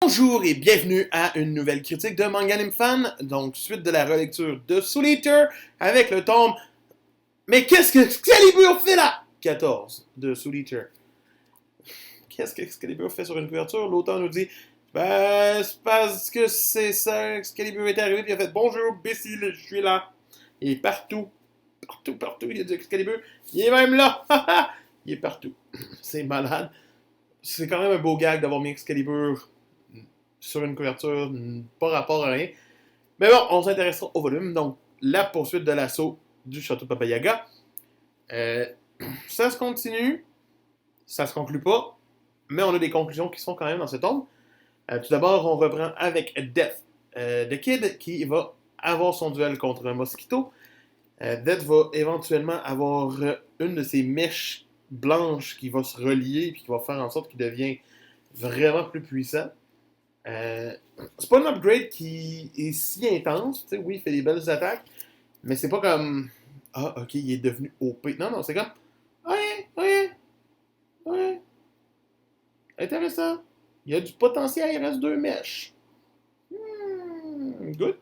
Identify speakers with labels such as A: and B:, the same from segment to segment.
A: Bonjour et bienvenue à une nouvelle critique de Manga Anime Fan, donc suite de la relecture de Soul Eater avec le tome Mais qu'est-ce que Excalibur fait là 14 de Soul Eater. Qu'est-ce que Excalibur fait sur une couverture? L'auteur nous dit c'est parce que c'est ça, Excalibur est arrivé et il a fait bonjour, imbécile, je suis là. Il est partout, partout, il y a du Excalibur, il est même là, il est partout. C'est malade. C'est quand même un beau gag d'avoir mis Excalibur sur une couverture, pas rapport à rien. Mais bon, on s'intéressera au volume. Donc, la poursuite de l'assaut du château Baba Yaga. Ça se continue, ça se conclut pas, mais on a des conclusions qui sont quand même dans ce tome. Tout d'abord, on reprend avec Death, The Kid, qui va avoir son duel contre un Mosquito. Death va éventuellement avoir une de ses mèches blanches qui va se relier et qui va faire en sorte qu'il devient vraiment plus puissant. C'est pas un upgrade qui est si intense. Tu sais, oui, il fait des belles attaques, mais c'est pas comme ah, ok, il est devenu OP. Non, non, c'est comme ouais, ouais, ouais, intéressant. Il y a du potentiel, il reste deux mèches. Good.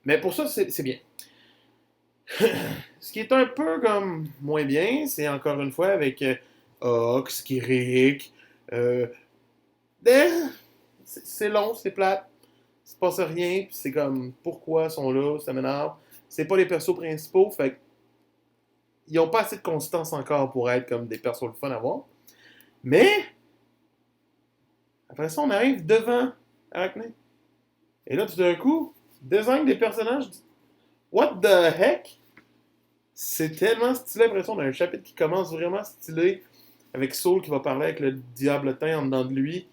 A: Mais pour ça, c'est bien. Ce qui est un peu comme moins bien, c'est encore une fois avec Ox, Kirik. Euh, c'est long, c'est plate. Il se passe rien, puis c'est comme pourquoi ils sont là, ça m'énerve. C'est pas les persos principaux, fait ils ont pas assez de constance encore pour être comme des persos le fun à voir. Mais après ça, on arrive devant Arachné. Et là, tout d'un coup, design des personnages, what the heck? C'est tellement stylé, l'impression d'un chapitre qui commence vraiment stylé, avec Soul qui va parler avec le diabletin en dedans de lui.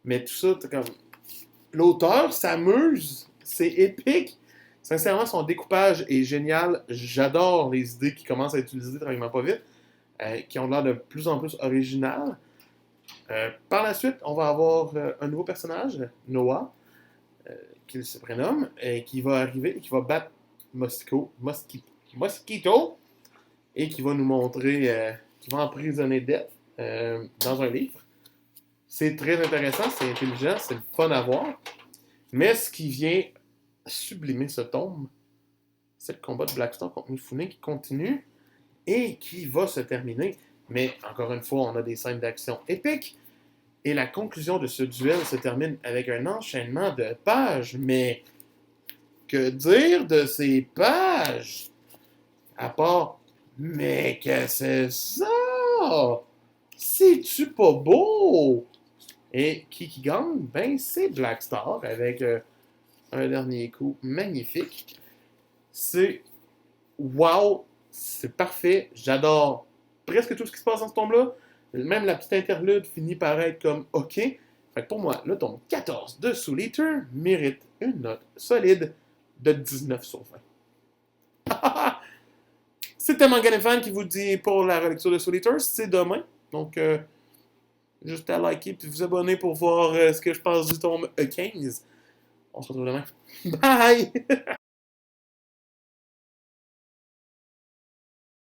A: Mais tout ça, t'es comme. L'auteur s'amuse, c'est épique. Sincèrement, son découpage est génial. J'adore les idées qui commencent à être utilisées tranquillement pas vite, qui ont l'air de plus en plus originales. Par la suite, on va avoir un nouveau personnage, Noah, qui se prénomme, qui va arriver et qui va battre Mosquito, et qui va nous montrer, qui va emprisonner Death dans un livre. C'est très intéressant, c'est intelligent, c'est le fun à voir. Mais ce qui vient sublimer ce tome, c'est le combat de Blackstar contre Mifune qui continue et qui va se terminer. Mais encore une fois, on a des scènes d'action épiques. Et la conclusion de ce duel se termine avec un enchaînement de pages. Mais que dire de ces pages? À part, mais que c'est ça? C'est-tu pas beau? Et qui gagne? Ben, c'est Blackstar avec un dernier coup magnifique. C'est wow, c'est parfait. J'adore presque tout ce qui se passe dans ce tome-là. Même la petite interlude finit par être comme OK. Fait que pour moi, le tome 14 de Soul Eater mérite une note solide de 19 sur 20. C'était Manga Anime Fan qui vous dit pour la relecture de Soul Eater, c'est demain. Donc, juste à liker et vous abonner pour voir ce que je pense du tome 15. On se retrouve demain. Bye!